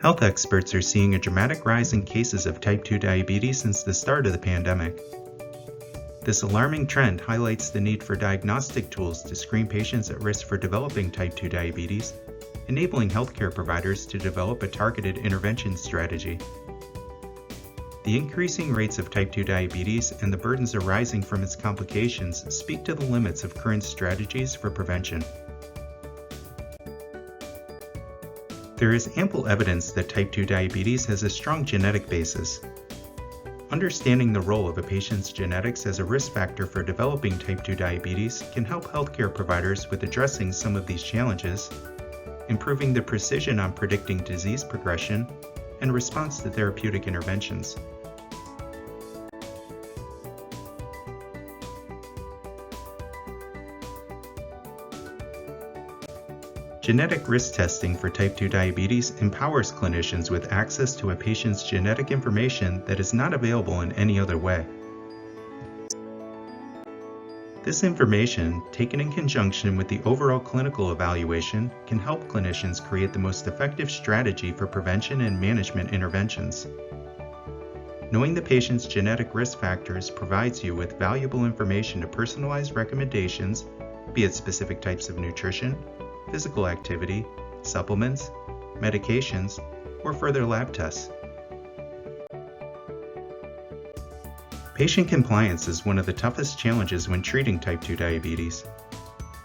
Health experts are seeing a dramatic rise in cases of type 2 diabetes since the start of the pandemic. This alarming trend highlights the need for diagnostic tools to screen patients at risk for developing type 2 diabetes, enabling healthcare providers to develop a targeted intervention strategy. The increasing rates of type 2 diabetes and the burdens arising from its complications speak to the limits of current strategies for prevention. There is ample evidence that type 2 diabetes has a strong genetic basis. Understanding the role of a patient's genetics as a risk factor for developing type 2 diabetes can help healthcare providers with addressing some of these challenges, improving the precision on predicting disease progression and response to therapeutic interventions. Genetic risk testing for type 2 diabetes empowers clinicians with access to a patient's genetic information that is not available in any other way. This information, taken in conjunction with the overall clinical evaluation, can help clinicians create the most effective strategy for prevention and management interventions. Knowing the patient's genetic risk factors provides you with valuable information to personalize recommendations, be it specific types of nutrition, physical activity, supplements, medications, or further lab tests. Patient compliance is one of the toughest challenges when treating type 2 diabetes.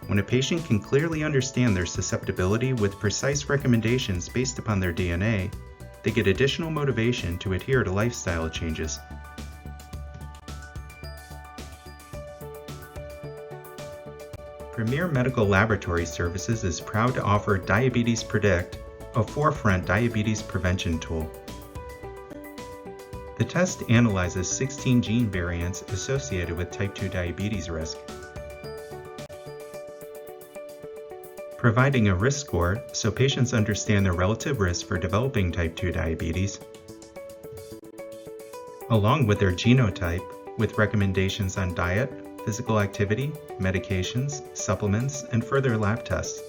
When a patient can clearly understand their susceptibility with precise recommendations based upon their DNA, they get additional motivation to adhere to lifestyle changes. Premier Medical Laboratory Services is proud to offer Diabetes Predict, a forefront diabetes prevention tool. The test analyzes 16 gene variants associated with type 2 diabetes risk, providing a risk score so patients understand their relative risk for developing type 2 diabetes, along with their genotype with recommendations on diet, physical activity, medications, supplements, and further lab tests.